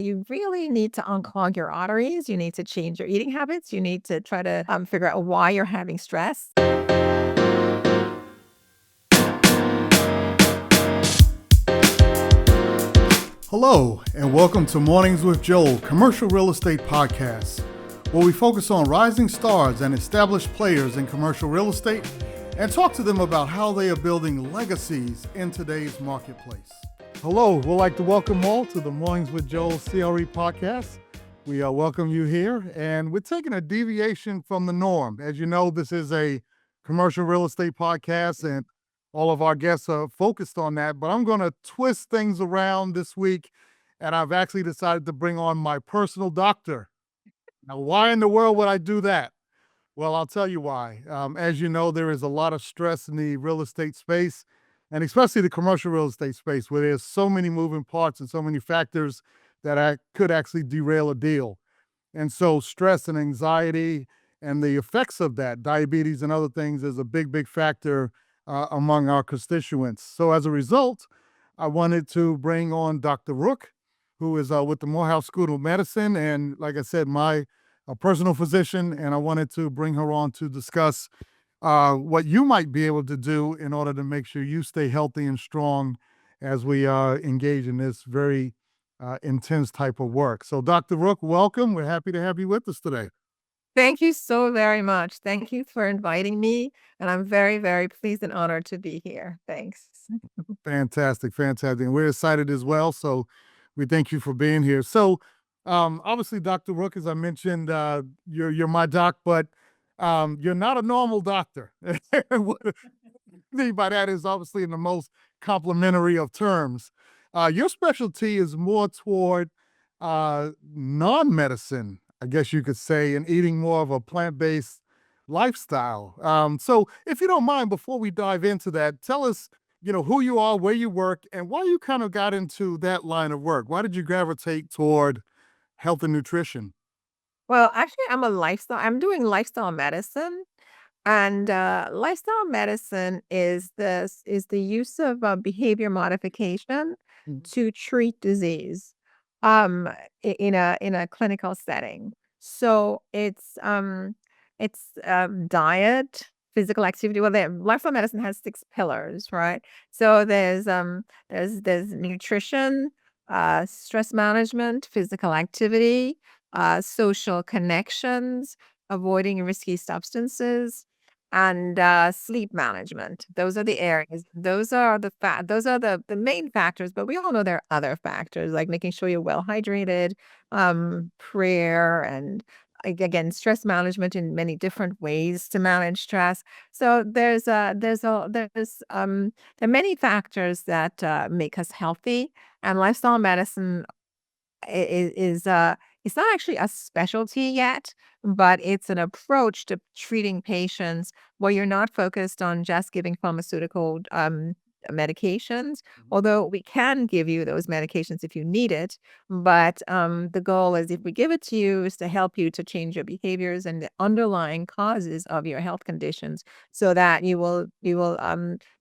you really need to unclog your arteries. You need to change your eating habits. You need to try to figure out why you're having stress. Hello, and welcome to Mornings with Joel Commercial Real Estate Podcast, where we focus on rising stars and established players in commercial real estate and talk to them about how they are building legacies in today's marketplace. Hello, we'd like to welcome all to the Mornings with Joel CRE Podcast. We welcome you here, and we're taking a deviation from the norm. As you know, this is a commercial real estate podcast, and all of our guests are focused on that, but I'm going to twist things around this week, and I've actually decided to bring on my personal doctor. Now, why in the world would I do that? Well, I'll tell you why. As you know, there is a lot of stress in the real estate space, and especially the commercial real estate space, where there's so many moving parts and so many factors that could actually derail a deal. And so stress and anxiety and the effects of that, diabetes and other things, is a big, big factor among our constituents. So as a result, I wanted to bring on Dr. Rooke, who is with the Morehouse School of Medicine, and like I said, my personal physician, and I wanted to bring her on to discuss what you might be able to do in order to make sure you stay healthy and strong as we engage in this very intense type of work. So Dr. Rooke, welcome. We're happy to have you with us today. Thank you so very much. Thank you for inviting me. And I'm very, very pleased and honored to be here. Thanks. Fantastic, fantastic. And we're excited as well. So we thank you for being here. So obviously, Dr. Rooke, as I mentioned, you're my doc, but you're not a normal doctor. What I mean by that is obviously in the most complimentary of terms. Your specialty is more toward non-medicine, I guess you could say, and eating more of a plant-based lifestyle. So if you don't mind, before we dive into that, tell us, who you are, where you work, and why you kind of got into that line of work. Why did you gravitate toward health and nutrition? Well, actually, I'm doing lifestyle medicine. And lifestyle medicine is the use of behavior modification Mhm. to treat disease um, in a clinical setting. So it's diet, physical activity. Well, lifestyle medicine has 6 pillars, right? So there's nutrition, stress management, physical activity, social connections, avoiding risky substances, and sleep management. Those are the areas. Those are the main factors, but we all know there are other factors like making sure you're well hydrated, prayer, and again stress management in many different ways to manage stress. So there are many factors that make us healthy, and lifestyle medicine is it's not actually a specialty yet, but it's an approach to treating patients where you're not focused on just giving pharmaceutical medications, Mhm. although we can give you those medications if you need it. But the goal is, if we give it to you, is to help you to change your behaviors and the underlying causes of your health conditions, so that you will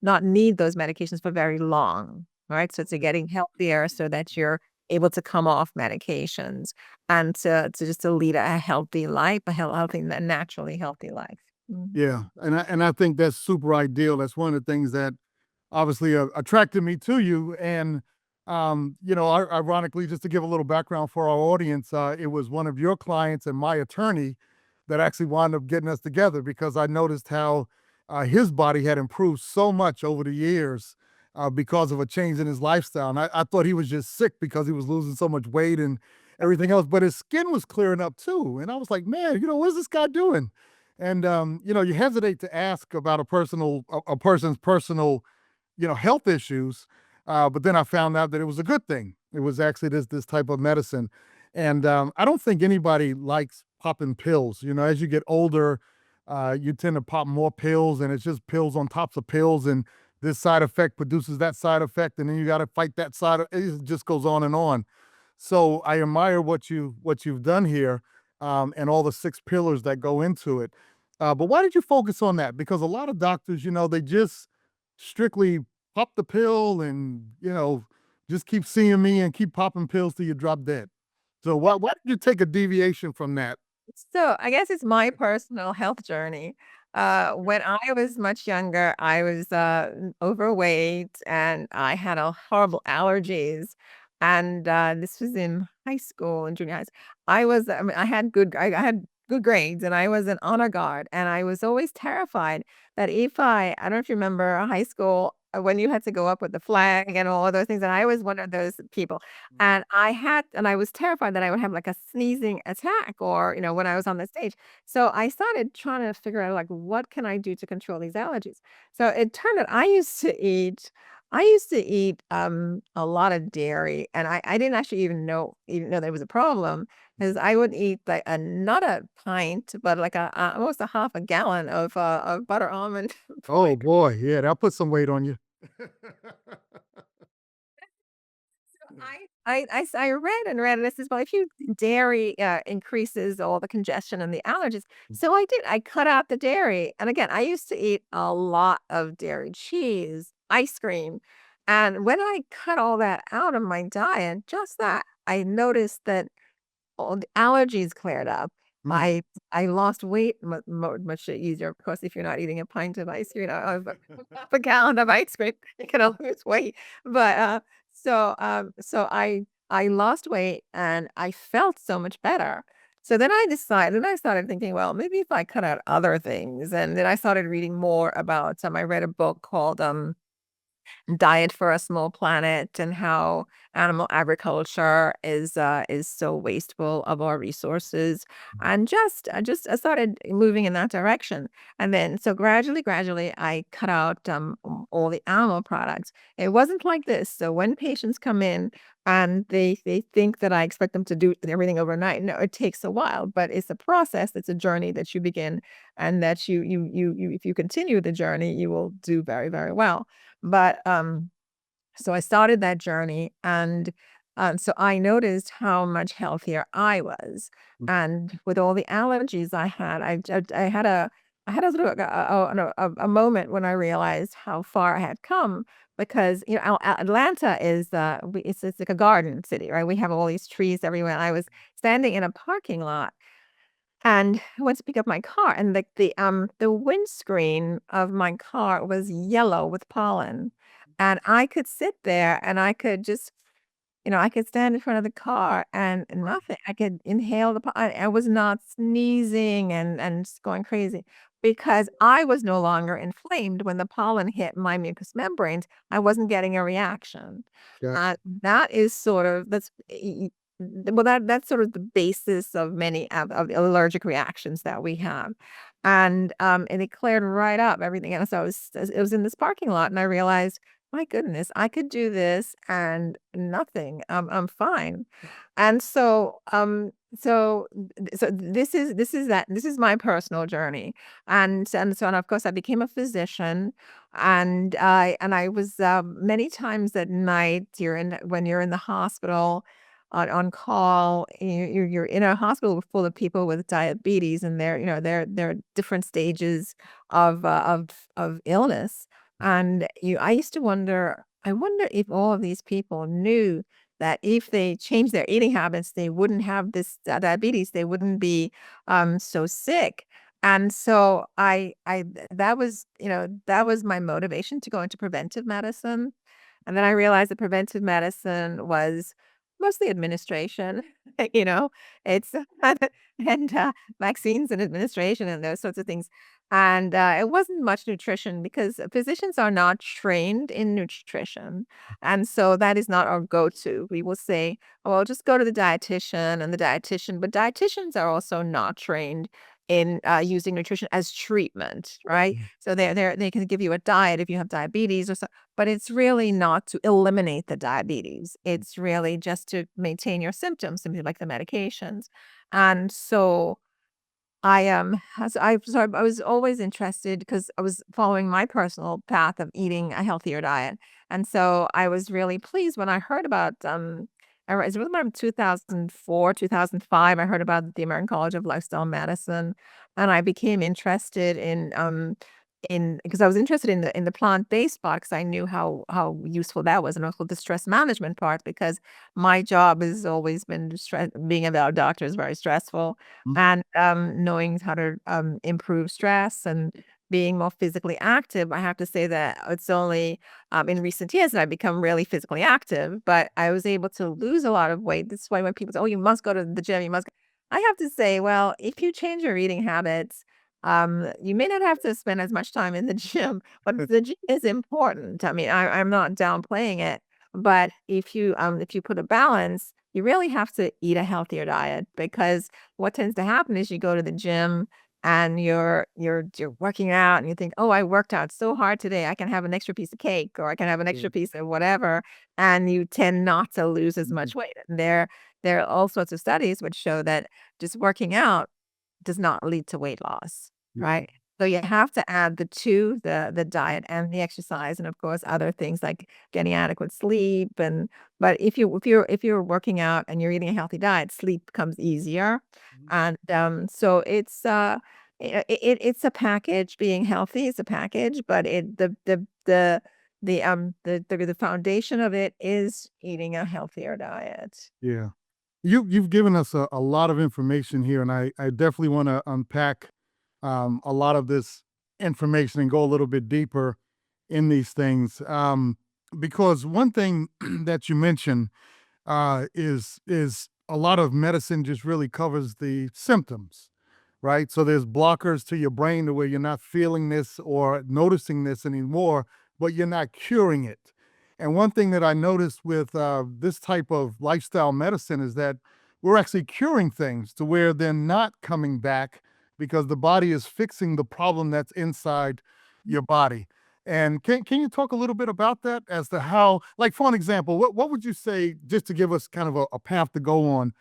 not need those medications for very long. Right. So it's getting healthier so that you're able to come off medications and to just to lead a healthy life, a naturally healthy life. Mhm. Yeah, and I think that's super ideal. That's one of the things that obviously attracted me to you. And ironically, just to give a little background for our audience, it was one of your clients and my attorney that actually wound up getting us together, because I noticed how his body had improved so much over the years because of a change in his lifestyle. And I thought he was just sick because he was losing so much weight and everything else, but his skin was clearing up too. And I was like, man, what is this guy doing? And you hesitate to ask about a person's personal health issues. But then I found out that it was a good thing. It was actually this type of medicine. And I don't think anybody likes popping pills. As you get older, you tend to pop more pills, and it's just pills on tops of pills. And this side effect produces that side effect. And then you got to fight that side. It just goes on and on. So I admire what you've done here, and all the 6 pillars that go into it. But why did you focus on that? Because a lot of doctors, they just strictly pop the pill and, just keep seeing me and keep popping pills till you drop dead. So why did you take a deviation from that? So I guess it's my personal health journey. When I was much younger, I was overweight and I had a horrible allergies. And this was in high school and junior high. I mean, I had good grades and I was an honor guard. And I was always terrified that if I don't know if you remember high school when you had to go up with the flag and all of those things. And I was one of those people. Mhm. And I was terrified that I would have, like, a sneezing attack or, when I was on the stage. So I started trying to figure out, like, what can I do to control these allergies? So it turned out I used to eat a lot of dairy, and I didn't actually even know there was a problem, because I would eat, like, not a pint, but, like, almost a half a gallon of butter almond Oh like boy, yeah, that put some weight on you. I read and read, and it says, "Well, if you dairy, increases all the congestion and the allergies." So I did, I cut out the dairy, and again, I used to eat a lot of dairy, cheese, ice cream, and when I cut all that out of my diet, just that, I noticed that all the allergies cleared up. Mm. I I lost weight much easier, of course, if you're not eating a pint of ice cream, of half a gallon of ice cream, you're gonna lose weight. But, so I lost weight and I felt so much better. So then I started thinking, well, maybe if I cut out other things, and then I started reading more about, I read a book called, Diet for a Small Planet, and how animal agriculture is so wasteful of our resources. And I started moving in that direction. And then so gradually I cut out all the animal products. It wasn't like this. So when patients come in and they think that I expect them to do everything overnight, no, it takes a while, but it's a process, it's a journey that you begin, and that you if you continue the journey, you will do very, very well. But, so I started that journey, and, so I noticed how much healthier I was. And with all the allergies I had, I had a sort of a moment when I realized how far I had come, because, Atlanta is, it's like a garden city, right? We have all these trees everywhere. I was standing in a parking lot and I went to pick up my car, and the windscreen of my car was yellow with pollen, and I could sit there and I could just, I could stand in front of the car and nothing. I could inhale the pollen. I was not sneezing and just going crazy, because I was no longer inflamed. When the pollen hit my mucous membranes, I wasn't getting a reaction. Yeah. That is sort of well, that's sort of the basis of many of the allergic reactions that we have. And it cleared right up everything else. It was in this parking lot, and I realized, my goodness, I could do this and nothing. I'm fine. And so this is my personal journey. And of course I became a physician, and I was, many times at night, when you're in the hospital on call, you're in a hospital full of people with diabetes, and they're different stages of illness. And I used to wonder, I wonder if all of these people knew that if they changed their eating habits, they wouldn't have this diabetes, they wouldn't be so sick. And so that was my motivation to go into preventive medicine. And then I realized that preventive medicine was mostly administration, you know, it's and vaccines and administration and those sorts of things. And it wasn't much nutrition, because physicians are not trained in nutrition. And so that is not our go to. We will say, "Oh, well, just go to the dietitian," and the dietitian, but dietitians are also not trained in using nutrition as treatment, right? So they can give you a diet if you have diabetes or so, but it's really not to eliminate the diabetes. It's really just to maintain your symptoms, something like the medications. And so I was always interested, because I was following my personal path of eating a healthier diet. And so I was really pleased when I heard about, it was around 2004, 2005, I heard about the American College of Lifestyle Medicine, and I became interested in, in because I was interested in the plant-based part because I knew how useful that was, and also the stress management part because my job has always been being a doctor is very stressful, Mhm. and knowing how to improve stress and being more physically active. I have to say that it's only in recent years that I've become really physically active, but I was able to lose a lot of weight. This is why when people say, "Oh, you must go to the gym, you must," I have to say, well, if you change your eating habits, you may not have to spend as much time in the gym, but the gym is important. I mean, I'm not downplaying it, but if you put a balance, you really have to eat a healthier diet because what tends to happen is you go to the gym and you're working out and you think, oh, I worked out so hard today, I can have an extra piece of cake or I can have an Yeah. extra piece of whatever, and you tend not to lose as Mhm. much weight. And there are all sorts of studies which show that just working out does not lead to weight loss, Yeah. right? So you have to add the 2, the diet and the exercise, and of course, other things like getting adequate sleep but if you're working out and you're eating a healthy diet, sleep becomes easier. Mhm. And, so it's a package. Being healthy is a package, but the foundation of it is eating a healthier diet. Yeah. You've given us a lot of information here, and I definitely want to unpack a lot of this information and go a little bit deeper in these things. Because one thing that you mentioned is a lot of medicine just really covers the symptoms, right? So there's blockers to your brain to where you're not feeling this or noticing this anymore, but you're not curing it. And one thing that I noticed with this type of lifestyle medicine is that we're actually curing things to where they're not coming back because the body is fixing the problem that's inside your body. And can you talk a little bit about that as to how, like for an example, what would you say, just to give us kind of a path to go on?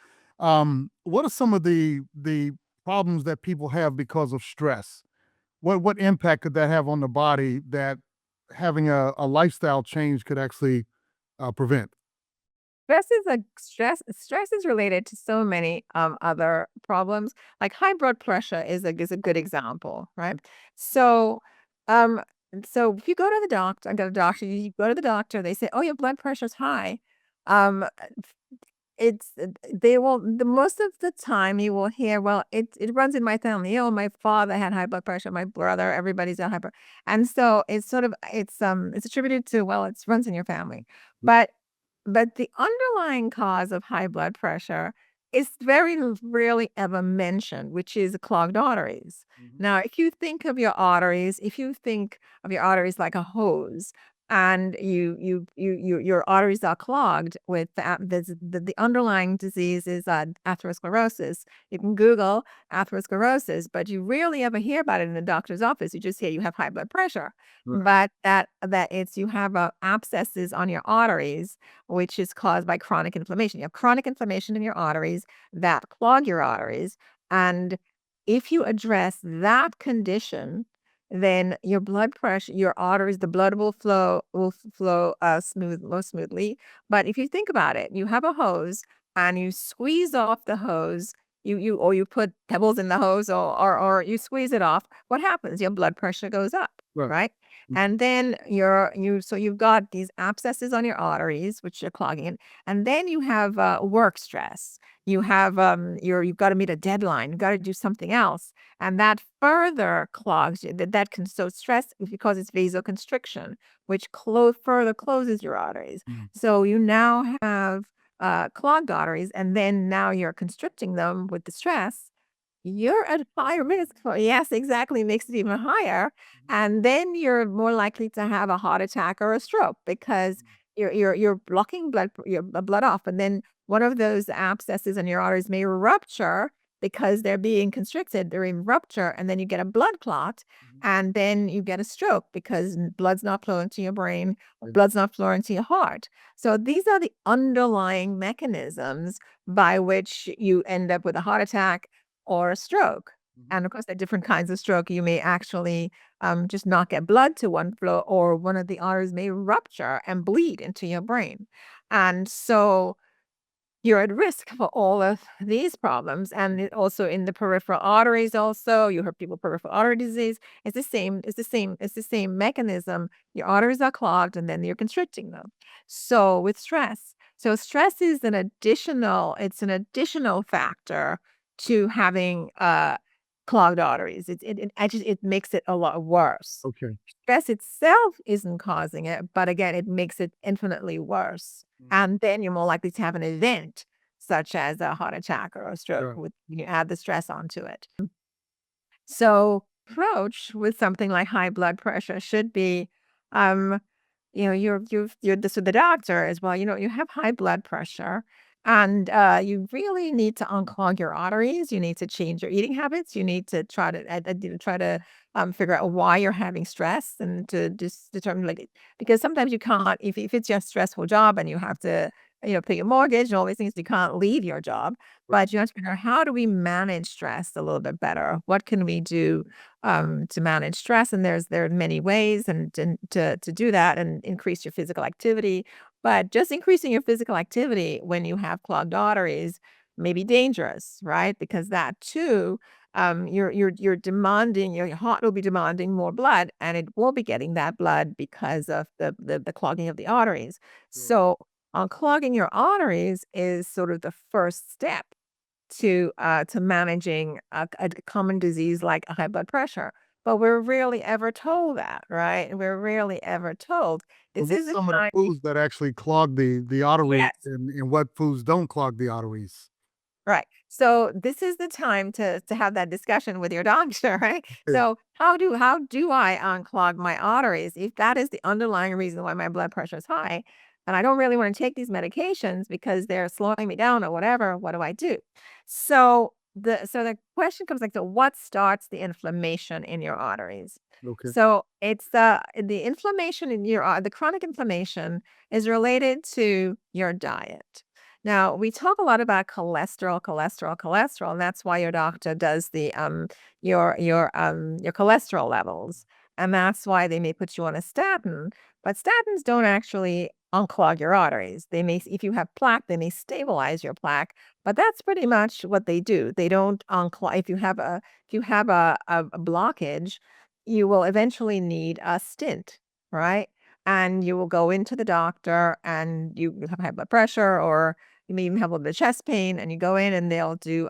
What are some of the problems that people have because of stress? What impact could that have on the body that having a lifestyle change could actually prevent? Stress is related to so many other problems. Like high blood pressure is a good example, right? So um so if you go to the doctor, I got a doctor, you go to the doctor, they say, "Oh, your blood pressure's high." Um it's they will the most of the time you will hear, "Well, it runs in my family. Oh, my father had high blood pressure, my brother, everybody's got high blood." And so it's sort of it's attributed to, well, it runs in your family. But the underlying cause of high blood pressure is very rarely ever mentioned, which is clogged arteries. Mhm. Now, if you think of your arteries like a hose, and your arteries are clogged with the underlying disease is atherosclerosis. You can Google atherosclerosis, but you rarely ever hear about it in the doctor's office. You just hear you have high blood pressure, Right. but that it's you have abscesses on your arteries which is caused by chronic inflammation. You have chronic inflammation in your arteries that clog your arteries. And if you address that condition, then your blood pressure, your arteries, the blood will flow more smoothly. But if you think about it, you have a hose and you squeeze off the hose, you put pebbles in the hose or you squeeze it off. What happens? Your blood pressure goes up, Right. right? Mm. And then you've got these abscesses on your arteries, which are clogging it, and then you have work stress. You've got to meet a deadline. You've got to do something else, and that further clogs you. That can so stress because it's vasoconstriction, which further closes your arteries. Mm. So you now have clogged arteries, and then now you're constricting them with the stress. You're at higher risk for, yes, exactly, makes it even higher, and then you're more likely to have a heart attack or a stroke because you're blocking blood off, and then one of those abscesses in your arteries may rupture because they're being constricted, they're in rupture, and then you get a blood clot, Mhm. and then you get a stroke because blood's not flowing to your brain, blood's not flowing to your heart. So these are the underlying mechanisms by which you end up with a heart attack or a stroke. Mhm. And of course, there are different kinds of stroke. You may actually just not get blood to one flow, or one of the arteries may rupture and bleed into your brain. And so you're at risk for all of these problems. And also in the peripheral arteries, also, you heard people with peripheral artery disease. It's the same mechanism. Your arteries are clogged and then you're constricting them. So with stress. So stress is an additional factor to having clogged arteries. It makes it a lot worse. Okay. Stress itself isn't causing it, but again, it makes it infinitely worse. And then you're more likely to have an event such as a heart attack or a stroke Sure. with you add the stress onto it. So approach with something like high blood pressure should be, um, you're this with the doctor as well. You have high blood pressure, and you really need to unclog your arteries. You need to change your eating habits. You need to figure out why you're having stress and to just determine because sometimes you can't if it's your stressful job and you have to pay your mortgage and all these things. You can't leave your job, but you have to figure out how do we manage stress a little bit better? What can we do to manage stress? And there are many ways and to do that and increase your physical activity. But just increasing your physical activity when you have clogged arteries may be dangerous, right? Because that too, you're demanding your heart will be demanding more blood, and it will be getting that blood because of the clogging of the arteries. Sure. So unclogging your arteries is sort of the first step to managing a common disease like a high blood pressure. But we're rarely ever told that, right? We're rarely ever told So this is what's a some of the time. foods that actually clog the arteries, Yes. and what foods don't clog the arteries? Right. So this is the time to have that discussion with your doctor, right? Yeah. So how do I unclog my arteries if that is the underlying reason why my blood pressure is high, and I don't really want to take these medications because they're slowing me down or whatever? What do I do? So the question comes like, so what starts the inflammation in your arteries? Okay. So it's the inflammation in the chronic inflammation is related to your diet. Now, we talk a lot about cholesterol, and that's why your doctor does your cholesterol levels, and that's why they may put you on a statin. But statins don't actually unclog your arteries. If you have plaque, they may stabilize your plaque, but that's pretty much what they do. They don't unclog. If you have a blockage, you will eventually need a stint, right? And you will go into the doctor, and you have high blood pressure, or you may even have a little bit of chest pain, and you go in and they'll do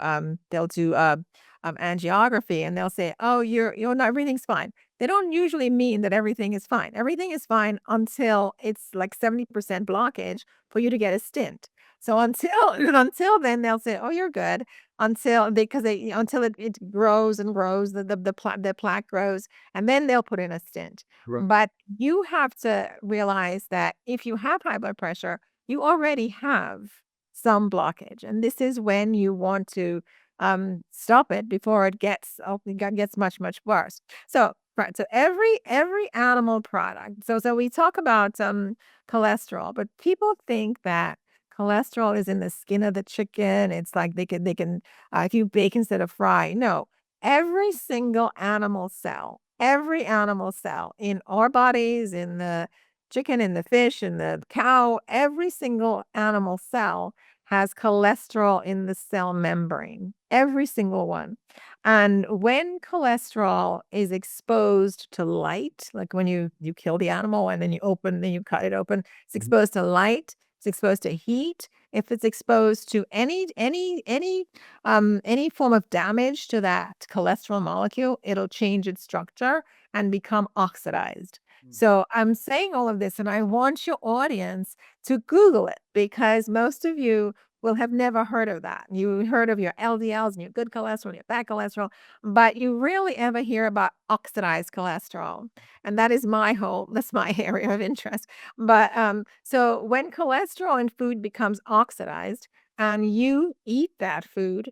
angiography, and they'll say, "Oh, you're not everything's fine." They don't usually mean that everything is fine. Everything is fine until it's like 70% blockage for you to get a stint. So until until then, they'll say, "Oh, you're good." Until it grows and grows, the plaque grows, and then they'll put in a stint. Right. But you have to realize that if you have high blood pressure, you already have some blockage, and this is when you want to stop it before it gets much worse. So right, so every animal product. So we talk about cholesterol, but people think that cholesterol is in the skin of the chicken. It's like they can if you bake instead of fry. No, every animal cell in our bodies, in the chicken, in the fish, in the cow, every single animal cell has cholesterol in the cell membrane, every single one. And when cholesterol is exposed to light, like when you kill the animal and then you cut it open, it's Mhm. exposed to light, it's exposed to heat. If it's exposed to any form of damage to that cholesterol molecule, it'll change its structure and become oxidized. Mm. So I'm saying all of this, and I want your audience to Google it because most of you will have never heard of that. You heard of your LDLs and your good cholesterol and your bad cholesterol, but you rarely ever hear about oxidized cholesterol. And that's my area of interest. But so when cholesterol in food becomes oxidized and you eat that food,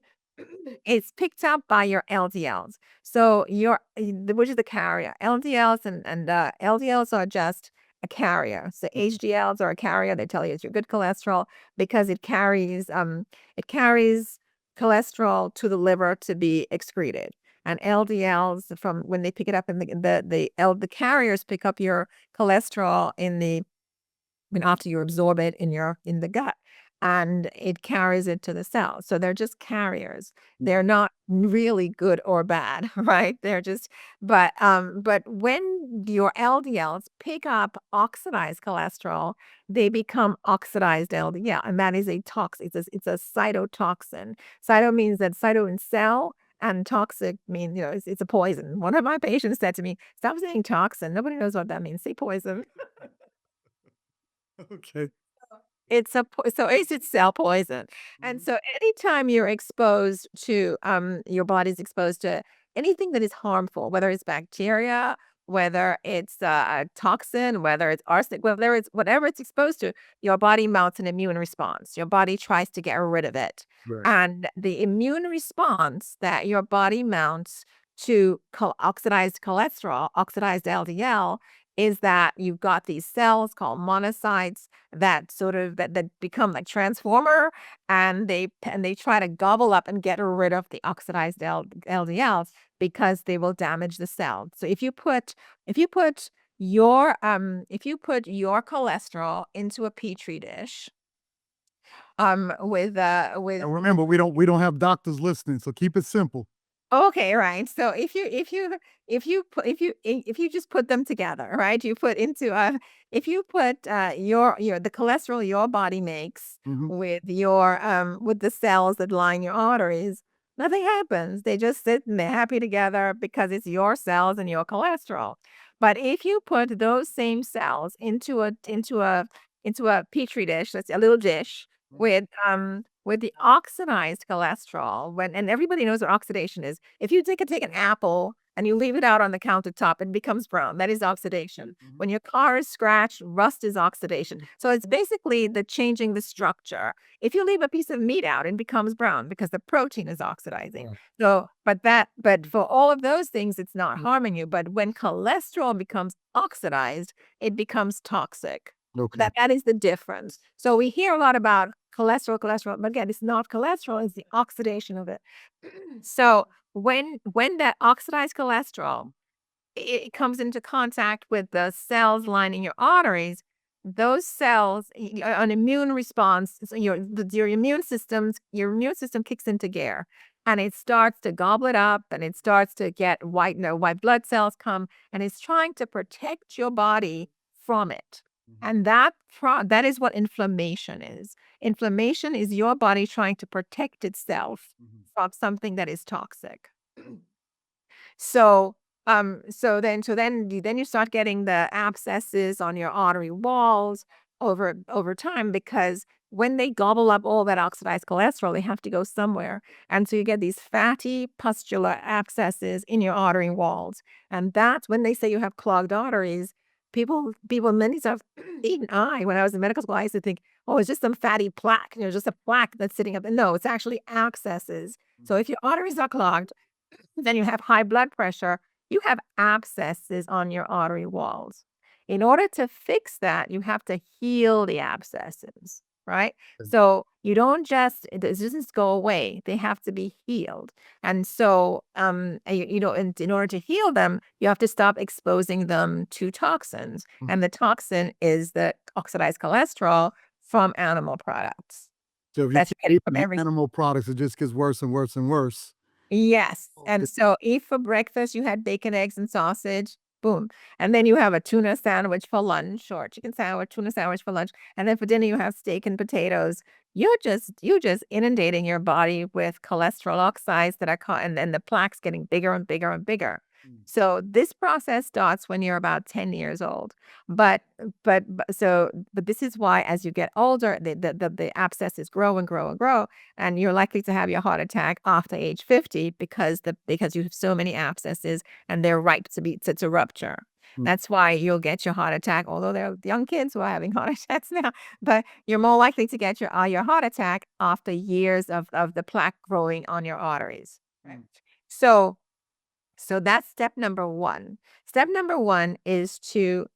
it's picked up by your LDLs. So which is the carrier. LDLs are just a carrier. So HDLs are a carrier. They tell you it's your good cholesterol because it carries cholesterol to the liver to be excreted. And LDLs from when they pick it up in the carriers pick up your cholesterol after you absorb it in the gut. and it carries it to the cell. So they're just carriers. They're not really good or bad, right? They're just, but when your LDLs pick up oxidized cholesterol, they become oxidized LDL, and that is a toxin. It's a cytotoxin. Cyto means that cyto in cell, and toxic mean, it's a poison. One of my patients said to me, "Stop saying toxin. Nobody knows what that means. Say poison." Okay. So it's cell poison. And so anytime you're exposed to your body's exposed to anything that is harmful, whether it's bacteria, whether it's a toxin, whether it's arsenic, whatever it's exposed to, your body mounts an immune response. Your body tries to get rid of it. Right. And the immune response that your body mounts to oxidized cholesterol, oxidized LDL, is that you've got these cells called monocytes that become like transformer, and they try to gobble up and get rid of the oxidized LDLs because they will damage the cell. So if you put your cholesterol into a petri dish with And remember, we don't have doctors listening, so keep it simple. Okay, right. So if you just put them together, right? You put into if you put your the cholesterol your body makes Hmm. with the cells that line your arteries, nothing happens. They just sit and they're happy together because it's your cells and your cholesterol. But if you put those same cells into a petri dish, that's a little dish with the oxidized cholesterol, and everybody knows what oxidation is. If you take an apple and you leave it out on the countertop, it becomes brown. That is oxidation. Mhm. When your car is scratched, rust is oxidation. So it's basically the changing the structure. If you leave a piece of meat out, it becomes brown because the protein is oxidizing. Right. So, but for all of those things, it's not harming you. But when cholesterol becomes oxidized, it becomes toxic. Okay. That is the difference. So we hear a lot about cholesterol, but again, it's not cholesterol, it's the oxidation of it. So when that oxidized cholesterol it comes into contact with the cells lining your arteries, those cells, an immune response, so your immune system kicks into gear, and it starts to gobble it up, and it starts to get white blood cells come, and it's trying to protect your body from it. Mhm. And that is what inflammation is. Inflammation is your body trying to protect itself Mhm. from something that is toxic. So then you start getting the abscesses on your artery walls over time, because when they gobble up all that oxidized cholesterol, they have to go somewhere. And so you get these fatty pustular abscesses in your artery walls. And that's when they say you have clogged arteries. People many times, even when I was in medical school, I used to think, oh, it's just some fatty plaque, just a plaque that's sitting up. No, it's actually abscesses. So if your arteries are clogged, then you have high blood pressure, you have abscesses on your artery walls. In order to fix that, you have to heal the abscesses, right? So you don't just, it doesn't go away. They have to be healed. And so, in order to heal them, you have to stop exposing them to toxins. Mhm. And the toxin is the oxidized cholesterol from animal products. So if you That's keep getting from eating every animal products, it just gets worse and worse and worse. Yes, Okay. and so if for breakfast you had bacon, eggs, and sausage, boom, and then you have a tuna sandwich for lunch, or chicken sandwich, tuna sandwich for lunch, and then for dinner you have steak and potatoes. You're just inundating your body with cholesterol oxides that are and the plaques getting bigger and bigger and bigger. Mm. So this process starts when you're about 10 years old. But this is why as you get older, the abscesses grow and grow and grow, and you're likely to have your heart attack after age 50 because you have so many abscesses and they're ripe to rupture. Mm. That's why you'll get your heart attack, although there are young kids who are having heart attacks now, but you're more likely to get your heart attack after years of the plaque growing on your arteries. Right. Mm. So so that's step number one. Step number one is to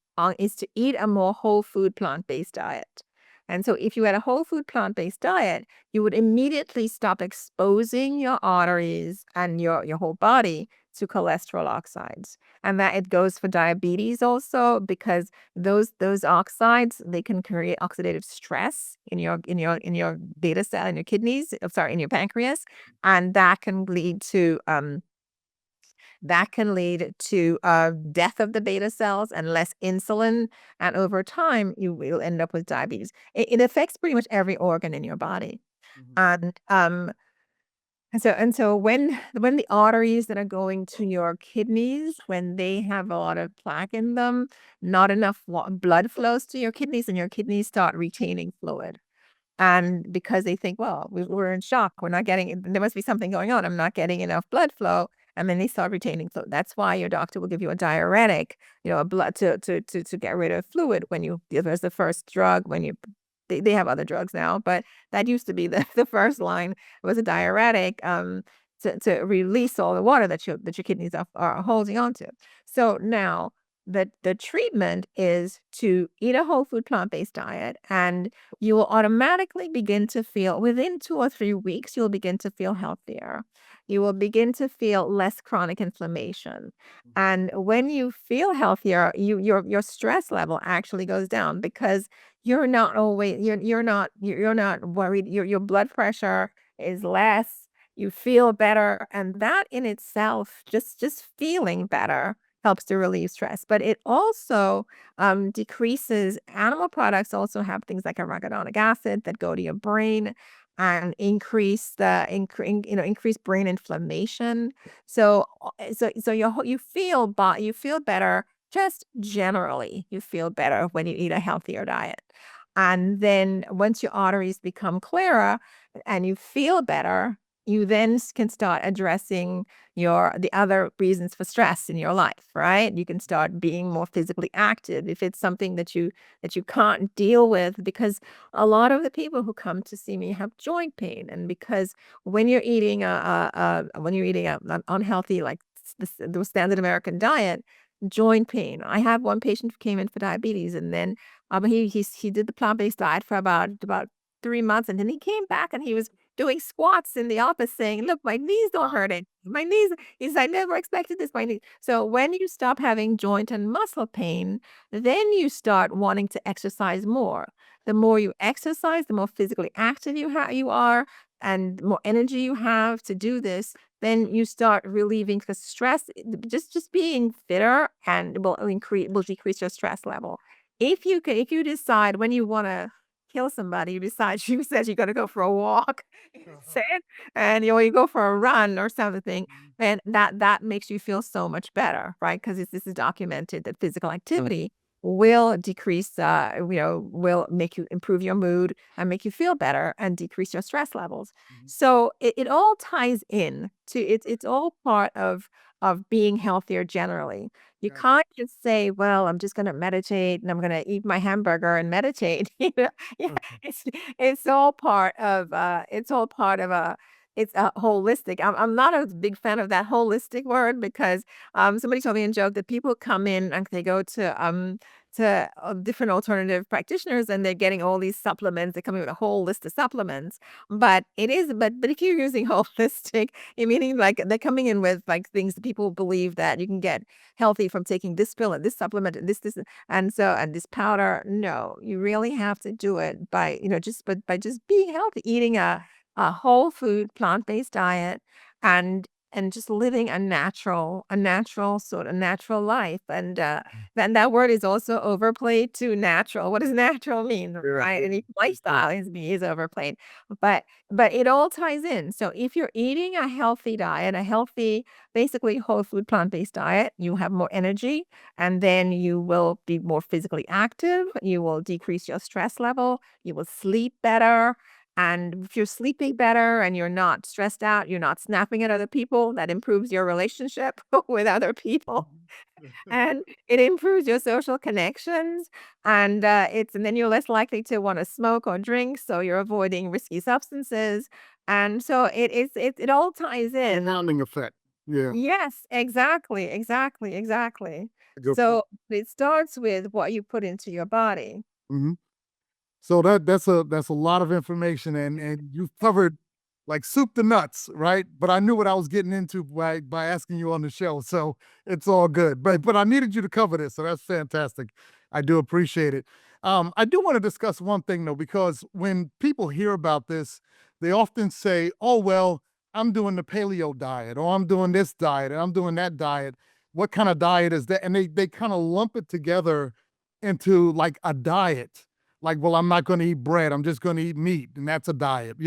eat a more whole food plant-based diet. And so if you had a whole food plant-based diet, you would immediately stop exposing your arteries and your whole body to cholesterol oxides. And that it goes for diabetes also, because those oxides, they can create oxidative stress in your beta cell, in your kidneys, in your pancreas, and that can lead to death of the beta cells and less insulin. And over time, you will end up with diabetes. It affects pretty much every organ in your body. And so when the arteries that are going to your kidneys, when they have a lot of plaque in them, not enough blood flows to your kidneys, and your kidneys start retaining fluid. And because they think, well, we're in shock, we're not getting, there must be something going on. I'm not getting enough blood flow. And then they start retaining fluid. That's why your doctor will give you a diuretic, a blood to get rid of fluid when you give us the first drug. They have other drugs now, but that used to be the first line was a diuretic, to release all the water that your kidneys are holding on to. So now the treatment is to eat a whole food plant-based diet, and you will automatically begin to feel, within 2 or 3 weeks, you'll begin to feel healthier. You will begin to feel less chronic inflammation. And when you feel healthier, your stress level actually goes down, because you're not worried. Your blood pressure is less. You feel better, and that in itself, just feeling better, helps to relieve stress. But it also decreases. Animal products also have things like arachidonic acid that go to your brain and increase brain inflammation. So you feel better. Just generally, you feel better when you eat a healthier diet. And then once your arteries become clearer and you feel better, you then can start addressing the other reasons for stress in your life, right? You can start being more physically active if it's something that you can't deal with, because a lot of the people who come to see me have joint pain. And because when you're eating an unhealthy, like the standard American diet, joint pain. I have one patient who came in for diabetes, and then he did the plant-based diet for about 3 months, and then he came back and he was doing squats in the office saying, "Look, my knees don't hurt it. My knees," he said, "I never expected this, my knees." So when you stop having joint and muscle pain, then you start wanting to exercise more. The more you exercise, the more physically active you are, and the more energy you have to do this, then you start relieving the stress. Just being fitter and will decrease your stress level. If you decide when you want to kill somebody, you said you're gonna go for a walk, said, and you go for a run or something, and that makes you feel so much better, right? Because this is documented that physical activity will decrease, will make you improve your mood and make you feel better and decrease your stress levels. So it all ties in to it's all part of being healthier generally. You can't just say, well, I'm just gonna meditate and I'm gonna eat my hamburger and meditate. Yeah, it's it's all part of it's a holistic. I'm not a big fan of that holistic word, because somebody told me in joke that people come in and they go to different alternative practitioners, and they're getting all these supplements. They come in with a whole list of supplements, but if you're using holistic, meaning like they're coming in with like things that people believe that you can get healthy from taking this pill and this supplement and this and this powder. No, you really have to do it by by just being healthy, eating a whole food plant-based diet, and just living a natural sort of natural life. And then that word is also overplayed to natural. What does natural mean? Right. And lifestyle is overplayed. But it all ties in. So if you're eating a healthy diet, a healthy, basically whole food plant-based diet, you have more energy, and then you will be more physically active. You will decrease your stress level. You will sleep better. And if you're sleeping better and you're not stressed out, you're not snapping at other people, that improves your relationship with other people, and it improves your social connections. And then you're less likely to want to smoke or drink, so you're avoiding risky substances. And so it all ties in. Compounding effect. Yeah. Yes, exactly. Good. So it starts with what you put into your body. So that's a lot of information, and you've covered like soup to nuts, right? But I knew what I was getting into by asking you on the show, so it's all good. But I needed you to cover this, so that's fantastic. I do appreciate it. I do want to discuss one thing though, because when people hear about this, they often say, "Oh well, I'm doing the paleo diet, or I'm doing this diet, and I'm doing that diet. What kind of diet is that?" And they kind of lump it together into like a diet. Like, well, I'm not going to eat bread. I'm just going to eat meat, and that's a diet.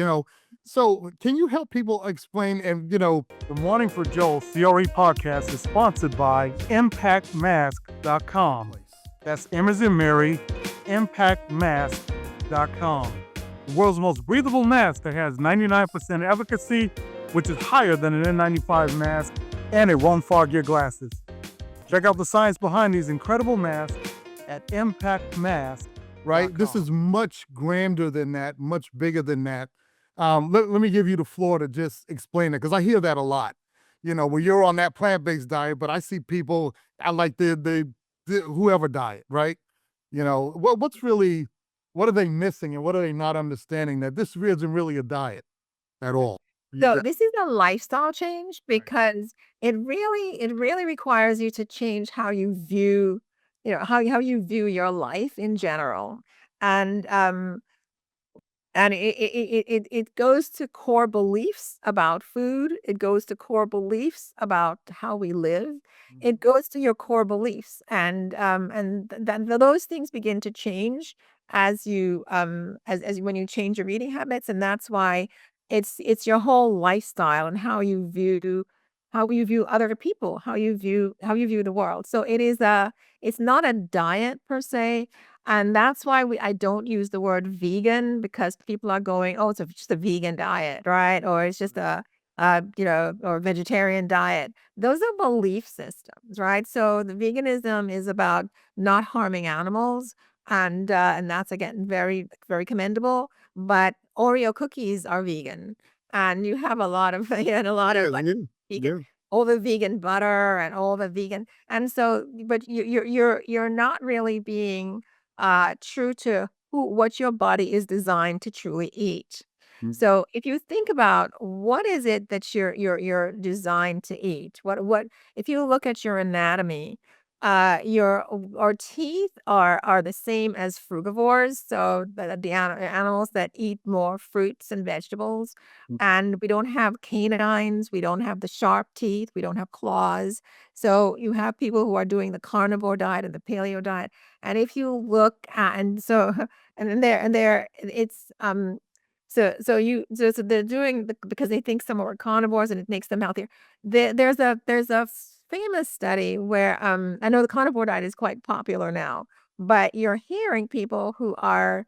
So, can you help people explain? And the Morning for Joel CRE Podcast is sponsored by ImpactMask.com. That's M as in Mary, ImpactMask.com. The world's most breathable mask that has 99% efficacy, which is higher than an N95 mask, and it won't fog your glasses. Check out the science behind these incredible masks at ImpactMask.com. Right? This is much grander than that, much bigger than that. Let me give you the floor to just explain it, because I hear that a lot. When you're on that plant-based diet, but I see people, I like the whoever diet, right? What are they missing and what are they not understanding, that this isn't really a diet at all? So this is a lifestyle change because it really requires you to change how you view, how you view your life in general. And it goes to core beliefs about food. It goes to core beliefs about how we live. It goes to your core beliefs, and those things begin to change as when you change your eating habits, and that's why it's your whole lifestyle and how you view other people, how you view the world. So it's not a diet per se, and that's why I don't use the word vegan, because people are going, "Oh, just a vegan diet, right?" Or it's just or vegetarian diet. Those are belief systems, right? So the veganism is about not harming animals, and that's again very very commendable. But Oreo cookies are vegan, and you have a lot of and a lot Yeah, of like vegan, yeah. all the vegan butter and all the vegan, and so but you're not really being true to what your body is designed to truly eat. Mhm. So if you think about what is it that you're designed to eat, what if you look at your anatomy, your our teeth are the same as frugivores, so the animals that eat more fruits and vegetables, and we don't have canines, we don't have the sharp teeth, we don't have claws. So you have people who are doing the carnivore diet and the paleo diet, and if you look at and so and they're it's so they're doing because they think some are carnivores and it makes them healthier. There's a famous study where I know the carnivore diet is quite popular now, but you're hearing people who are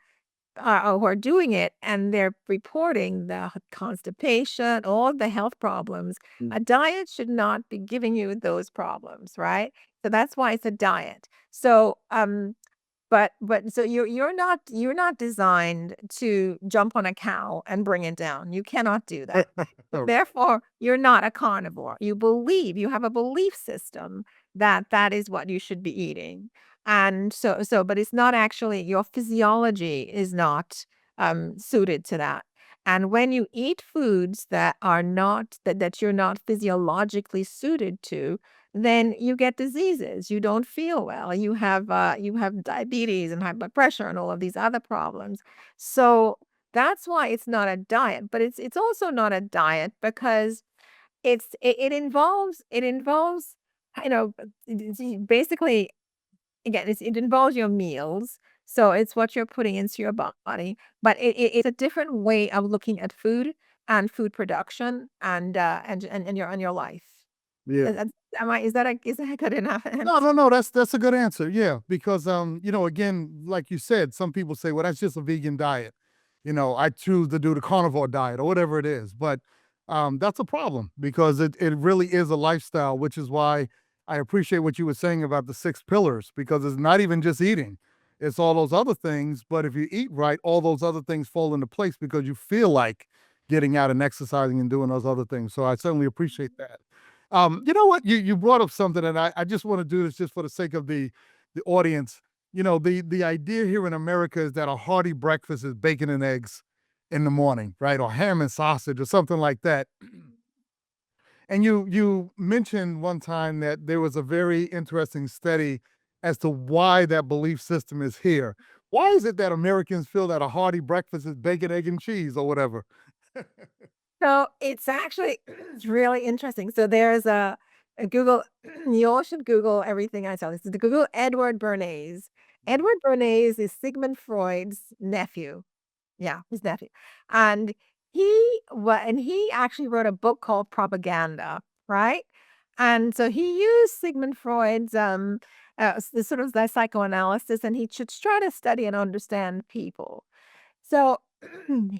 doing it, and they're reporting the constipation, all the health problems. A diet should not be giving you those problems, right? So that's why it's a diet. So but so you're not designed to jump on a cow and bring it down. You cannot do that. Therefore, you're not a carnivore. You have a belief system that that is what you should be eating. And but it's not actually, your physiology is not suited to that. And when you eat foods that you're not physiologically suited to, then you get diseases. You don't feel well. You have diabetes and high blood pressure and all of these other problems. So that's why it's not a diet, but it's also not a diet because it involves you know basically, again, it involves your meals. So it's what you're putting into your body, but it's a different way of looking at food and food production and your life. Yeah. Is is that good enough No, answer? no, no. That's a good answer. Yeah, because again, like you said, some people say, "Well, that's just a vegan diet." I choose to do the carnivore diet or whatever it is, but that's a problem because it really is a lifestyle, which is why I appreciate what you were saying about the six pillars, because it's not even just eating; it's all those other things. But if you eat right, all those other things fall into place because you feel like getting out and exercising and doing those other things. So I certainly appreciate that. You know what? You brought up something, and I just want to do this just for the sake of the audience. The idea here in America is that a hearty breakfast is bacon and eggs, in the morning, right? Or ham and sausage or something like that. And you mentioned one time that there was a very interesting study as to why that belief system is here. Why is it that Americans feel that a hearty breakfast is bacon, egg, and cheese or whatever? So it's actually it's really interesting. So there's a Google, you all should Google everything I tell you. So to Google Edward Bernays. Edward Bernays is Sigmund Freud's nephew. Yeah, his nephew. And he actually wrote a book called Propaganda, right? And so he used Sigmund Freud's sort of the psychoanalysis, and he should try to study and understand people. So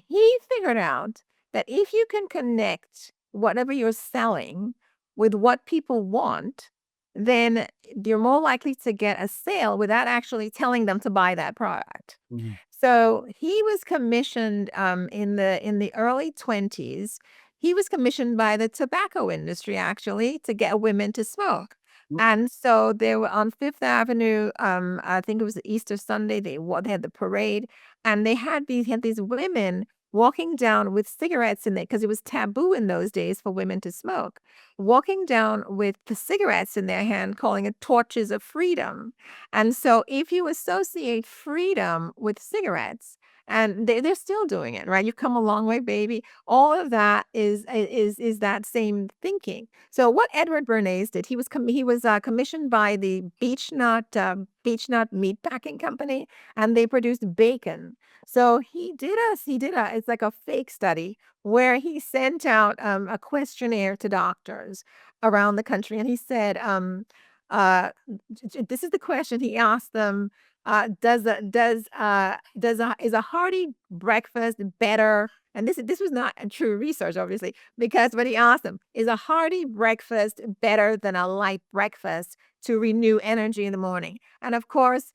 he figured out that if you can connect whatever you're selling with what people want, then you're more likely to get a sale without actually telling them to buy that product. Mhm. So he was commissioned in the early 20s. He was commissioned by the tobacco industry actually to get women to smoke. Mm. And so they were on Fifth Avenue. I think it was Easter Sunday. They had the parade, and he had these women walking down with cigarettes in it because it was taboo in those days for women to smoke. Walking down with the cigarettes in their hand, calling it torches of freedom. And so if you associate freedom with cigarettes, and they're still doing it, right? You've come a long way, baby. All of that is that same thinking. So what Edward Bernays did, he was commissioned by the Beech Nut Meat Packing Company, and they produced bacon. So he did a it's like a fake study where he sent out a questionnaire to doctors around the country, and he said, this is the question he asked them. Is a hearty breakfast better? And this was not a true research, obviously, because when he asked them, is a hearty breakfast better than a light breakfast to renew energy in the morning? And of course,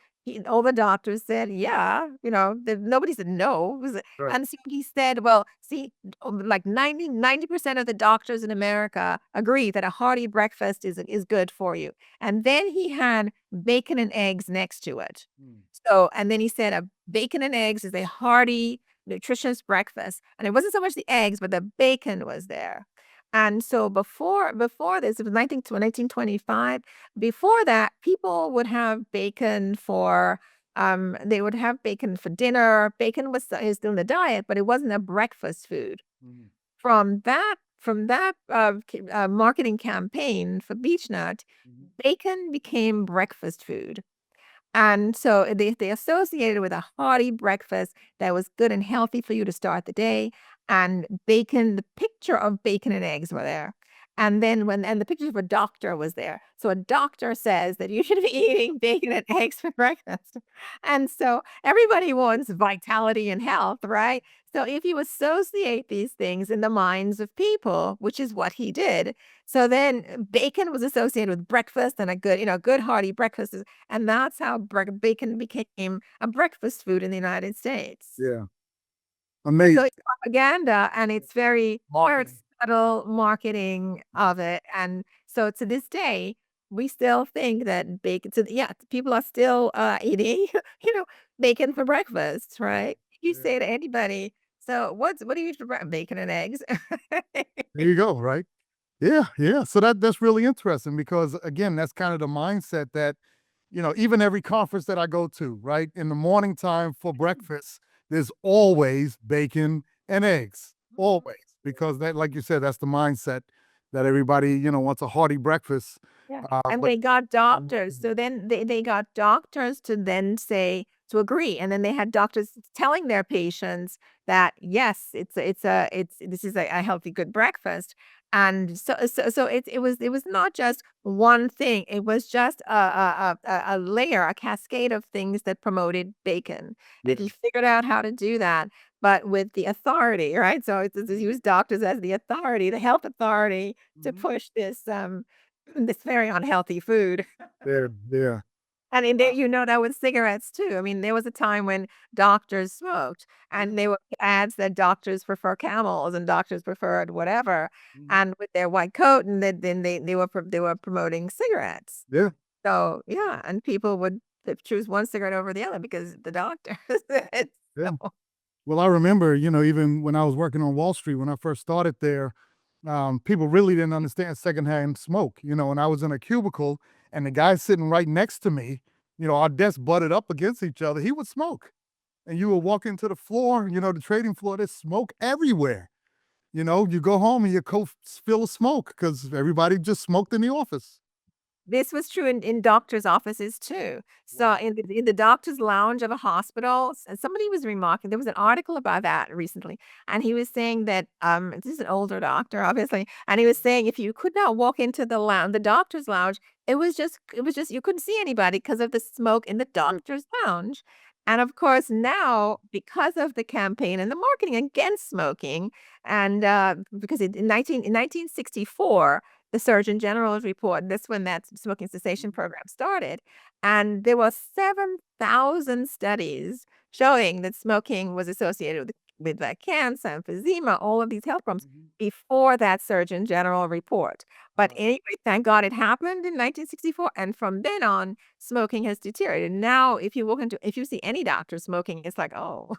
all the doctors said, yeah, nobody said no. Right. And so he said, well, see, like 90% of the doctors in America agree that a hearty breakfast is good for you. And then he had bacon and eggs next to it. Mm. So, and then he said a bacon and eggs is a hearty, nutritious breakfast. And it wasn't so much the eggs, but the bacon was there. And so before this, it was 1925. Before that, people would have bacon for they would have bacon for dinner. Bacon is still in the diet, but it wasn't a breakfast food. Mhm. From that marketing campaign for Beech Nut, Mhm. bacon became breakfast food. And so they associated with a hearty breakfast that was good and healthy for you to start the day. And bacon, the picture of bacon and eggs were there. And then and the picture of a doctor was there. So a doctor says that you should be eating bacon and eggs for breakfast. And so everybody wants vitality and health, right? So if you associate these things in the minds of people, which is what he did, so then bacon was associated with breakfast and a good, good hearty breakfast. And that's how bacon became a breakfast food in the United States. Yeah. Amazing. So it's propaganda, and it's very Marketing. subtle marketing of it. And so to this day, we still think that bacon, so yeah, people are still eating, bacon for breakfast, right? You Yeah. say to anybody, so what do you eat for breakfast? Bacon and eggs. There you go, right? Yeah, yeah. So that's really interesting because again, that's kind of the mindset that, even every conference that I go to, right? In the morning time for breakfast, there's always bacon and eggs. Always. Because that, like you said, that's the mindset that everybody, wants a hearty breakfast. Yeah, Uh, and but they got doctors, so then they got doctors to then say to agree, and then they had doctors telling their patients that, "Yes, it's this is a healthy, good breakfast." And so it was not just one thing, it was just a layer, a cascade of things that promoted bacon, yeah, and he figured out how to do that, but with the authority, right? So it's use doctors as the authority, the health authority to mhm. push this very unhealthy food. Yeah. And in there, that with cigarettes too. I mean, there was a time when doctors smoked, and there were ads that doctors prefer Camels and doctors preferred whatever, Mhm. and with their white coat, and then they were promoting cigarettes. Yeah. So, yeah, and people would choose one cigarette over the other because the doctor said Yeah. so. Well, I remember, even when I was working on Wall Street, when I first started there, people really didn't understand secondhand smoke, and I was in a cubicle and the guy sitting right next to me, our desks butted up against each other. He would smoke. And you would walk into the floor, the trading floor, there's smoke everywhere. You go home and your coat full of smoke because everybody just smoked in the office. This was true in doctors' offices too. So Wow. in the doctor's lounge of a hospital, somebody was remarking. There was an article about that recently, and he was saying that this is an older doctor, obviously, and he was saying if you could not walk into the doctor's lounge, it was just you couldn't see anybody because of the smoke in the doctor's lounge. And of course, now because of the campaign and the marketing against smoking, and because in 1964 the Surgeon General's report. That's when that smoking cessation program started. And there were 7,000 studies showing that smoking was associated with cancer, emphysema, all of these health problems Mhm. before that Surgeon General report. But Right. anyway, thank God it happened in 1964. And from then on, smoking has deteriorated. Now, if you see any doctor smoking, it's like, oh,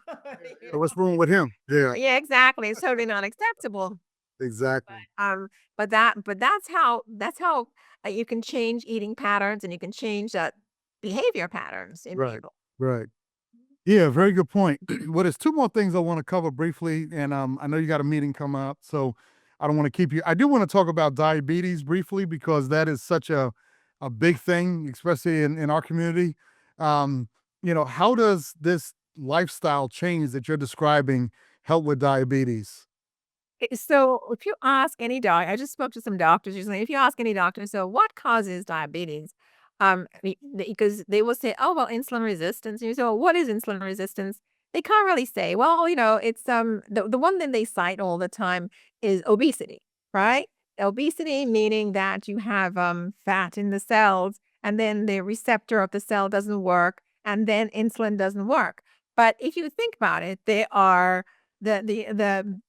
So what's wrong with him? Yeah, yeah, exactly. It's totally not acceptable. exactly. Um, but that's how you can change eating patterns and you can change behavior patterns in Right. people. Right. Yeah, very good point. Well, there's two more things I want to cover briefly, and I know you got a meeting coming up, so I don't want to keep you. I do want to talk about diabetes briefly because that is such a big thing, especially in our community. Um, how does this lifestyle change that you're describing help with diabetes? So if you ask any doc, I just spoke to some doctors recently. If you ask any doctor, so what causes diabetes? Because they will say, oh, well, insulin resistance. And you say, well, what is insulin resistance? They can't really say. Well, it's the one thing they cite all the time is obesity, right? Obesity meaning that you have fat in the cells, and then the receptor of the cell doesn't work, and then insulin doesn't work. But if you think about it, they are the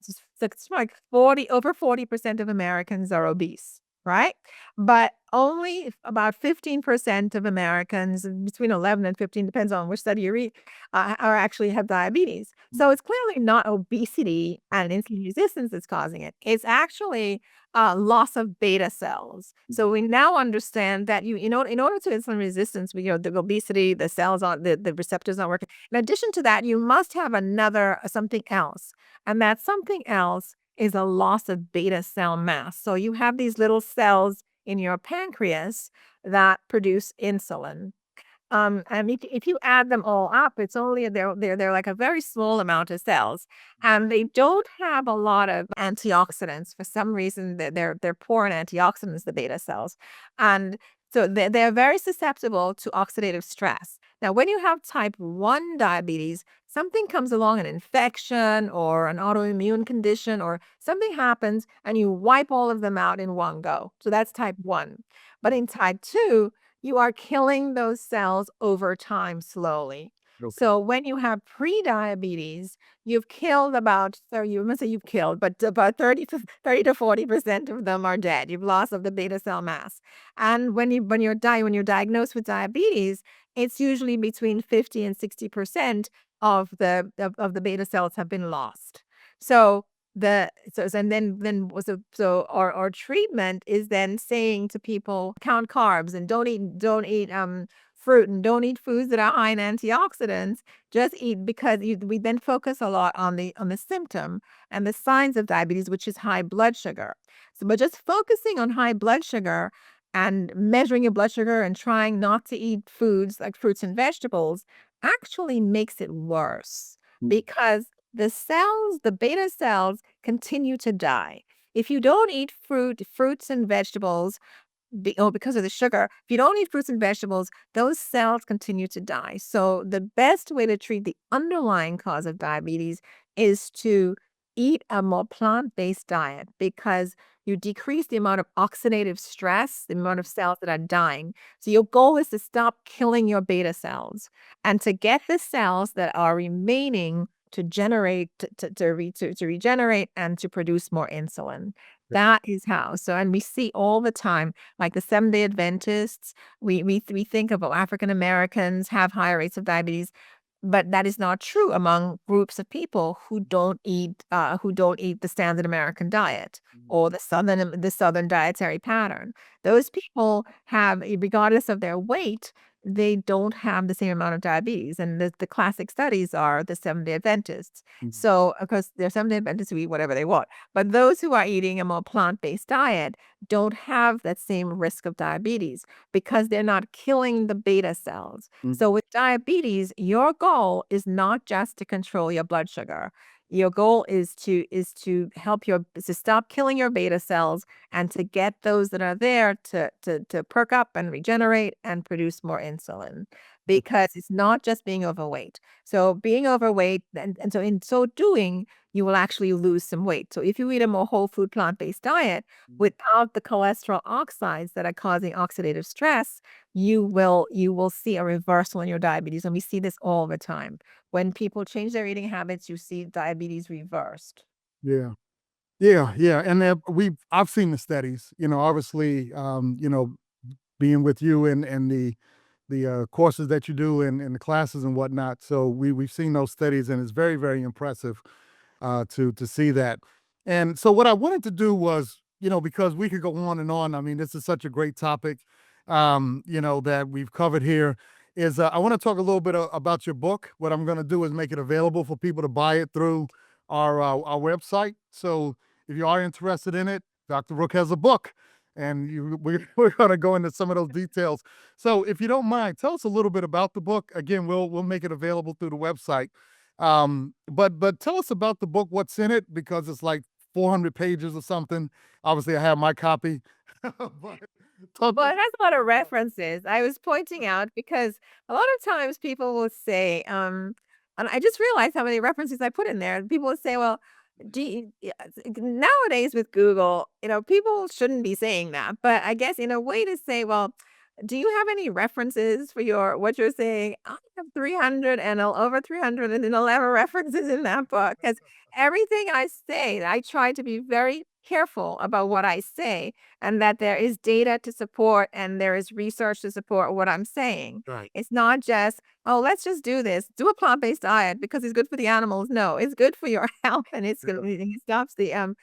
it's like 40% of Americans are obese, right? But only about 15% of Americans, between 11 and 15, depends on which study you read, are actually have diabetes. So it's clearly not obesity and insulin resistance that's causing it. It's actually loss of beta cells. So we now understand that in order to insulin resistance, the obesity, the cells on the receptors not working. In addition to that, you must have another something else. And that something else is a loss of beta cell mass. So you have these little cells in your pancreas that produce insulin. And if you add them all up, it's only they're like a very small amount of cells, and they don't have a lot of antioxidants for some reason. They're poor in antioxidants, the beta cells, and so they're very susceptible to oxidative stress. Now, when you have type 1 diabetes, something comes along, an infection or an autoimmune condition, or something happens, and you wipe all of them out in one go. So that's type 1. But in type 2, you are killing those cells over time slowly. Okay. So when you have pre-diabetes, you've killed about 30, you must say you've killed, but about 30 to 40% of them are dead. You've lost of the beta cell mass. And when you're diagnosed with diabetes, it's usually between 50 and 60% of the beta cells have been lost. So and then our treatment is then saying to people count carbs and don't eat fruit and don't eat foods that are high in antioxidants. Just eat because we then focus a lot on the symptom and the signs of diabetes, which is high blood sugar. So but just focusing on high blood sugar and measuring your blood sugar and trying not to eat foods like fruits and vegetables actually makes it worse because the beta cells continue to die. If you don't eat fruits and vegetables, because of the sugar, if you don't eat fruits and vegetables, those cells continue to die. So the best way to treat the underlying cause of diabetes is to eat a more plant-based diet because you decrease the amount of oxidative stress, the amount of cells that are dying. So your goal is to stop killing your beta cells and to get the cells that are remaining to generate to regenerate and to produce more insulin. That is how. So, and we see all the time, like the Seventh-day Adventists, we think of African Americans have higher rates of diabetes. but that is not true among groups of people who don't eat the standard American diet or the southern dietary pattern. Those people have, regardless of their weight, they don't have the same amount of diabetes. And the classic studies are the Seventh-day Adventists. Mhm. So, of course, they're Seventh-day Adventists who eat whatever they want. But those who are eating a more plant-based diet don't have that same risk of diabetes because they're not killing the beta cells. So Mhm. with diabetes, your goal is not just to control your blood sugar. Your goal is to help to stop killing your beta cells and to get those that are there to perk up and regenerate and produce more insulin. Because it's not just being overweight. So being overweight, and so in so doing, you will actually lose some weight. So if you eat a more whole food plant-based diet without the cholesterol oxides that are causing oxidative stress, you will see a reversal in your diabetes. And we see this all the time. When people change their eating habits, you see diabetes reversed. Yeah. Yeah, yeah, and I've seen the studies. Obviously, being with you and the courses that you do and the classes and whatnot. So we've seen those studies, and it's very, very impressive to see that. And so what I wanted to do was, because we could go on and on. I mean, this is such a great topic, that we've covered here. Is I want to talk a little bit about your book. What I'm going to do is make it available for people to buy it through our website. So if you are interested in it, Dr. Rooke has a book, and we're going to go into some of those details. So if you don't mind, tell us a little bit about the book. Again, we'll make it available through the website. But tell us about the book, what's in it, because it's like 400 pages or something. Obviously, I have my copy. But talk Well, to it has a lot of references. I was pointing out because a lot of times people will say, and I just realized how many references I put in there. People will say, well, yeah, nowadays with Google, people shouldn't be saying that. But I guess in a way to say, well, do you have any references for what you're saying? I have 300 and over 311 references in that book because everything I say, I try to be very careful about what I say and that there is data to support and there is research to support what I'm saying. right. It's not just, oh, let's just do this. Do a plant-based diet because it's good for the animals. No, it's good for your health and it's good. It stops the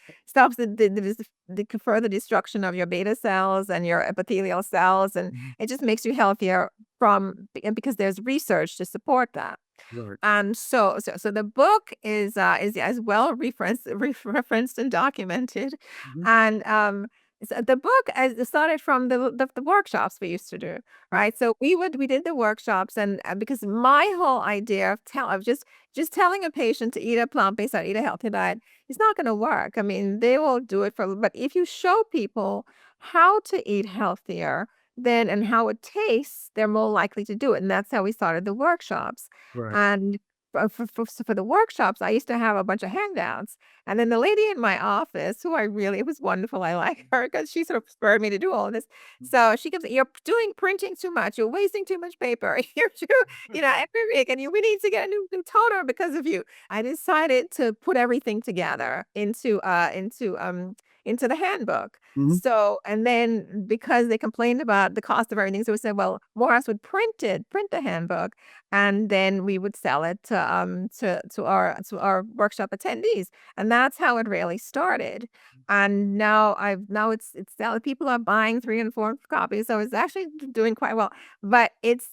further destruction of your beta cells and your epithelial cells, and Mhm. it just makes you healthier because there's research to support that. Right. And so the book is as well referenced and documented, Mhm. and so the book started from the workshops we used to do, right? So we did the workshops, and because my whole idea of just telling a patient to eat a plant-based diet, eat a healthy diet, is not going to work. I mean, they will do it but if you show people how to eat healthier, then and how it tastes, they're more likely to do it, and that's how we started the workshops. Right. And for the workshops, I used to have a bunch of handouts. And then the lady in my office, who it was wonderful. I like her because she sort of spurred me to do all of this. So she goes, "You're doing printing too much. You're wasting too much paper. You're too, every week, and we need to get a new toner because of you." I decided to put everything together into the handbook. Mhm. So, and then because they complained about the cost of everything, so we said, well, Morris would print the handbook, and then we would sell it to our workshop attendees, and that's how it really started. And now it's people are buying 3 and 4 copies, so it's actually doing quite well. But it's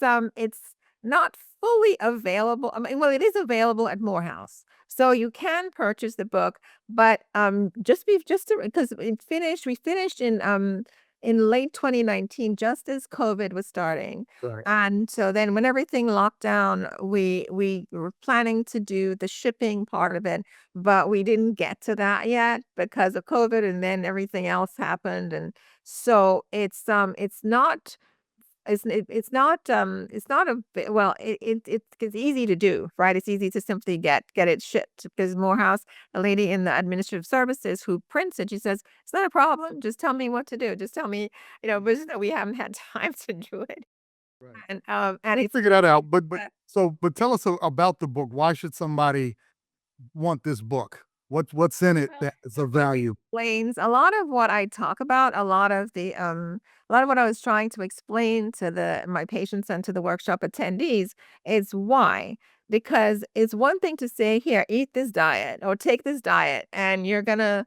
not fully available. I mean, well, it is available at Morehouse, so you can purchase the book. But because we finished in late 2019, just as COVID was starting. Right. And so then when everything locked down, we were planning to do the shipping part of it, but we didn't get to that yet because of COVID, and then everything else happened. And so it's not well, it's easy to do, right? It's easy to simply get it shipped because Morehouse, a lady in the administrative services who prints it, she says, "It's not a problem. Just tell me what to do. Just tell me, but it's just that we haven't had time to do it." Right. And We'll it's figure that out. But uh, but tell us about the book. Why should somebody want this book? What's in it that is of value? explains a lot of what I talk about, a lot of what I was trying to explain to the my patients and to the workshop attendees is why. because it's one thing to say, here, eat this diet or take this diet, and you're gonna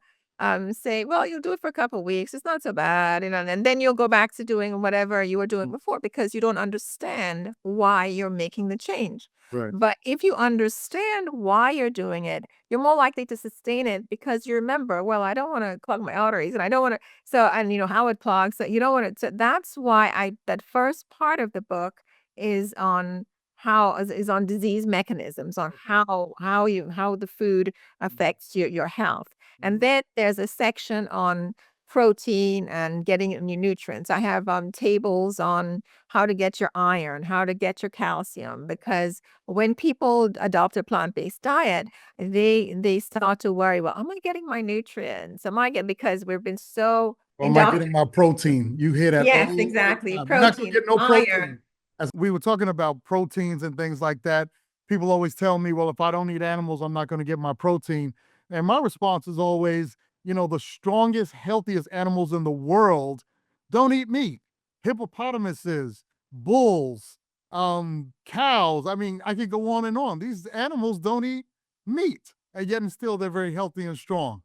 say, well, you'll do it for a couple weeks. It's not so bad, and then you'll go back to doing whatever you were doing before because you don't understand why you're making the change. Right. But if you understand why you're doing it, you're more likely to sustain it because you remember, well, I don't want to clog my arteries and I don't want to, so, and how it plugs, so you don't want to, so that's why that first part of the book is on is on disease mechanisms, on how the food affects your health. And then there's a section on protein and getting your nutrients. I have tables on how to get your iron, how to get your calcium, because when people adopt a plant-based diet, they start to worry, well, am I getting my nutrients? Am I getting, because we've been so Or am I getting indoctrinated. my protein? You hear that all Yes, the exactly. time. You're not going to Protein, get no protein. iron. As we were talking about proteins and things like that, people always tell me, well, if I don't eat animals, I'm not going to get my protein. And my response is always, the strongest, healthiest animals in the world don't eat meat. Hippopotamuses, bulls, cows. I mean, I could go on and on. These animals don't eat meat, and yet and still they're very healthy and strong.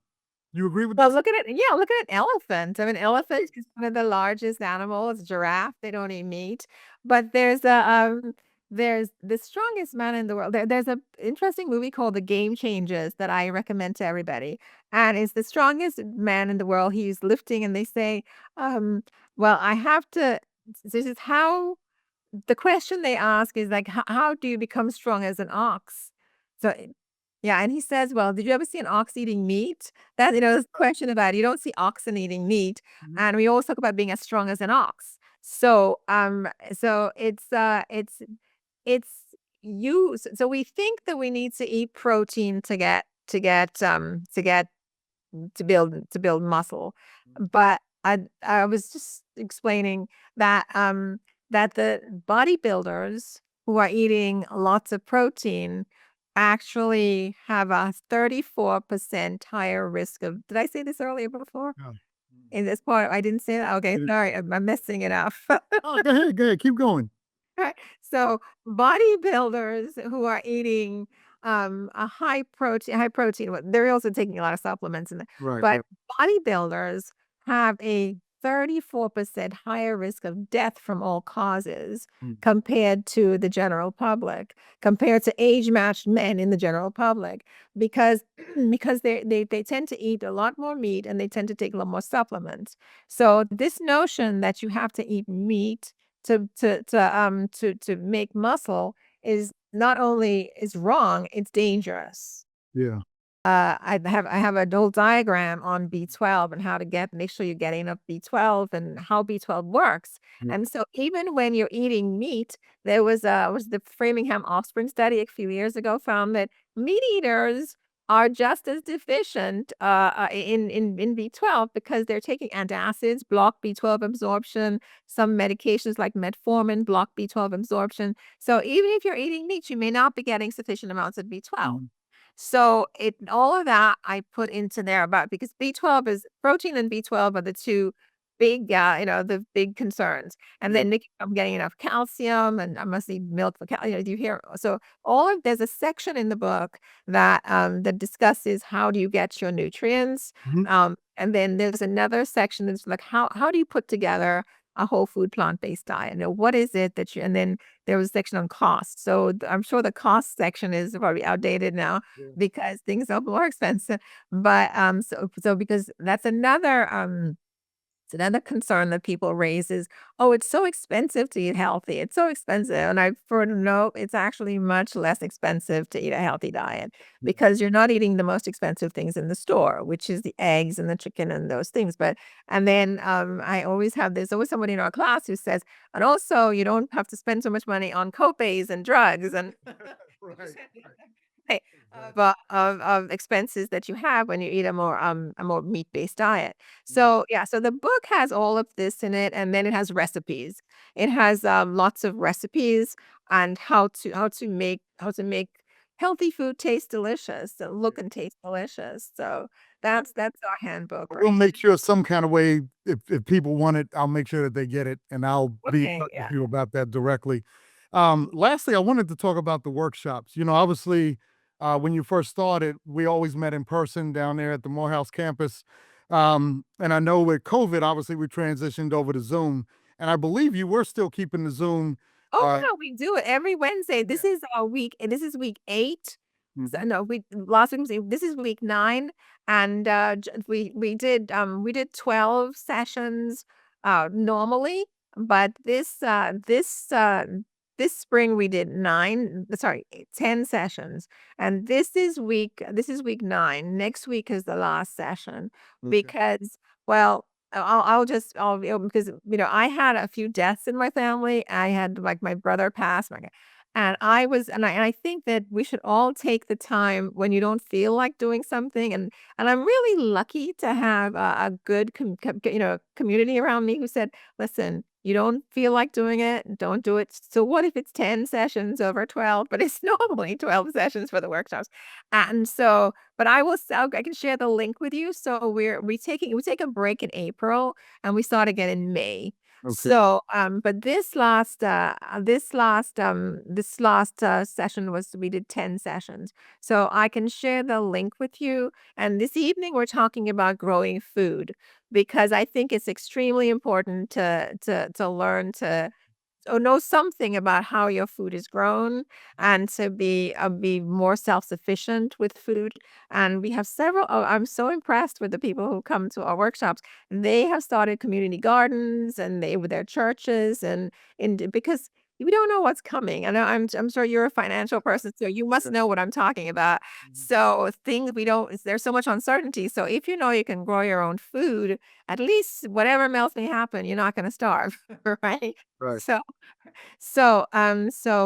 You agree with Well, this? look at it. Yeah, look at an elephant. I mean, elephant is one of the largest animals. Giraffe, they don't eat meat. But there's the strongest man in the world. There's a interesting movie called The Game Changers that I recommend to everybody. And it's the strongest man in the world. He's lifting, and they say, um, well, I have to, this is how the question they ask is like, how do you become strong as an ox? So, yeah, and he says, well, did you ever see an ox eating meat? That, this question about it. You don't see oxen eating meat. Mhm. And we always talk about being as strong as an ox. So, so it's so we think that we need to eat protein to build muscle. But I was just explaining that that the bodybuilders who are eating lots of protein actually have a 34% higher risk of, did I say this earlier before? Yeah. In this part, I didn't say that. Okay, It is. sorry, I'm messing it up. Oh, go ahead, keep going. Right. So bodybuilders who are eating a high protein, well, they're also taking a lot of supplements in there, Right. but bodybuilders have a 34% higher risk of death from all causes Mm. compared to the general public, compared to age-matched men in the general public, because because they tend to eat a lot more meat and they tend to take a lot more supplements. So this notion that you have to eat meat to make muscle is not only is wrong, it's dangerous. Yeah. I have an old diagram on B12 and how to make sure you're getting enough B12 and how B12 works. Yeah. And so even when you're eating meat, there was the Framingham Offspring study a few years ago found that meat eaters are just as deficient in B12 because they're taking antacids, block B12 absorption. Some medications like metformin block B12 absorption. So even if you're eating meat, you may not be getting sufficient amounts of B12. Mhm. So all of that I put into there about, because B12 is protein, and B12 are the two big, the big concerns. And Yeah. then I'm getting enough calcium, and I must eat milk for calcium. Do you hear? So there's a section in the book that discusses how do you get your nutrients. Mhm. And then there's another section that's like how do you put together a whole food plant-based diet? What is it that and then there was a section on cost. So I'm sure the cost section is probably outdated now Yeah. because things are more expensive. But so because it's another concern that people raise is, oh, it's so expensive to eat healthy. It's so expensive. And no, it's actually much less expensive to eat a healthy diet Yeah. because you're not eating the most expensive things in the store, which is the eggs and the chicken and those things. And then there's always somebody in our class who says, and also you don't have to spend so much money on copays and drugs and Right. Right. Right, Exactly. of expenses that you have when you eat a more meat-based diet. Mhm. So, yeah, so the book has all of this in it, and then it has recipes. It has, lots of recipes and how to make healthy food taste delicious and look and taste delicious. So that's our handbook We'll right. make sure some kind of way, if people want it, I'll make sure that they get it, and I'll be in Okay, touch with yeah. you about that directly. Lastly, I wanted to talk about the workshops. Obviously, when you first started, we always met in person down there at the Morehouse campus. And I know with COVID, obviously, we transitioned over to Zoom. And I believe you were still keeping the Zoom. Oh, yeah, we do it every Wednesday. Yeah. This is week 8. So, Mhm. no, we last week was this is week 9, and, we did 12 sessions, normally, but this spring we did 10 sessions, and this is week 9. Next week is the last session Okay. because, well, because, I had a few deaths in my family. I had, like, my brother passed, and I think that we should all take the time when you don't feel like doing something, and I'm really lucky to have a good community around me who said, "Listen, you don't feel like doing it, don't do it. So what if it's 10 sessions over 12?" But it's normally 12 sessions for the workshops. And so, but I can share the link with you. So we take a break in April, and we start again in May. Okay. So, but this last session we did 10 sessions. So I can share the link with you. And this evening we're talking about growing food, because I think it's extremely important to learn to or know something about how your food is grown, and to be more self-sufficient with food. And we have several I'm so impressed with the people who come to our workshops. They have started community gardens, and they with their churches, because we don't know what's coming. I know I'm sure you're a financial person, so you must know what I'm talking about. Mhm. So things we don't there's so much uncertainty. So if you know you can grow your own food, at least whatever else may happen, you're not gonna starve, right? Right. So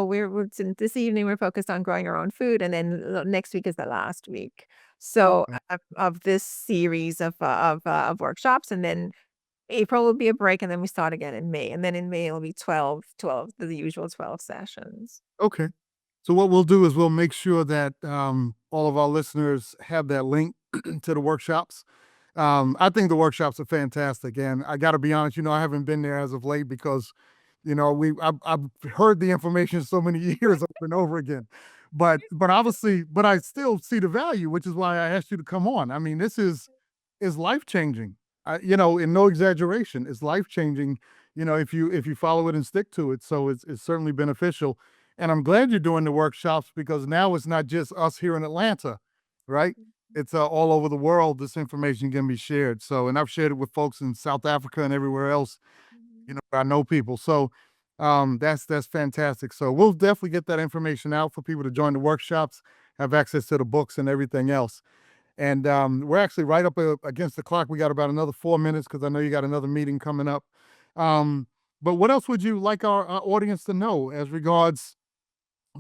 we're since this evening, we're focused on growing our own food, and then next week is the last week. So, Okay. of this series of workshops, and then April will be a break, and then we start again in May, and then in May it'll be 12, the usual 12 sessions. Okay. So what we'll do is we'll make sure that all of our listeners have that link to the workshops. I think the workshops are fantastic, and I got to be honest. I haven't been there as of late because I've heard the information so many years over and over again, but obviously, but I still see the value, which is why I asked you to come on. I mean, this is life changing. In no exaggeration, it's life changing. If you follow it and stick to it, so it's certainly beneficial. And I'm glad you're doing the workshops because now it's not just us here in Atlanta, right? It's all over the world. This information can be shared. So, and I've shared it with folks in South Africa and everywhere else. Mhm. I know people. So, that's fantastic. So we'll definitely get that information out for people to join the workshops, have access to the books and everything else. And we're actually right up against the clock. We got about another 4 minutes because I know you got another meeting coming up. Um, but what else would you like our audience to know as regards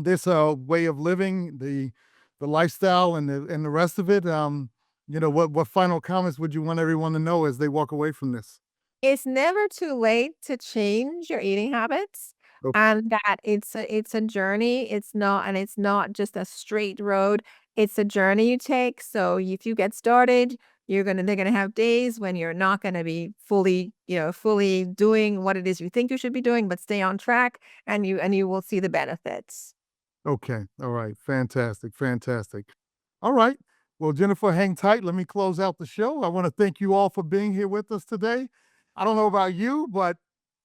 this way of living, the lifestyle, and the rest of it? What final comments would you want everyone to know as they walk away from this? It's never too late to change your eating habits, Okay. and that it's a journey. It's not just a straight road. It's a journey you take. So if you get started, they're gonna have days when you're not gonna be fully doing what it is you think you should be doing, but stay on track, and you will see the benefits. Okay. All right. Fantastic. Fantastic. All right. Well, Jennifer, hang tight. Let me close out the show. I want to thank you all for being here with us today. I don't know about you, but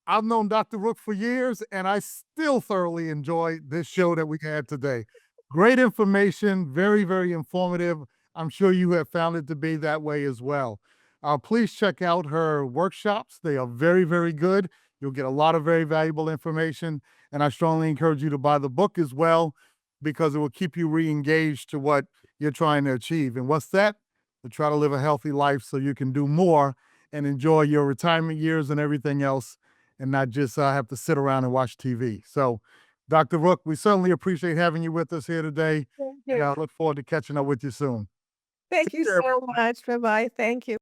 I've known Dr. Rooke for years, and I still thoroughly enjoy this show that we had today. Great information, very, very informative. I'm sure you have found it to be that way as well. Please check out her workshops. They are very, very good. You'll get a lot of very valuable information. And I strongly encourage you to buy the book as well, because it will keep you re engaged to what you're trying to achieve. And what's that? To try to live a healthy life so you can do more and enjoy your retirement years and everything else, and not just have to sit around and watch TV. So, Dr. Rook, we certainly appreciate having you with us here today. Thank And you. I look forward to catching up with you soon. Thank Take you care. so much. Bye bye. Thank you.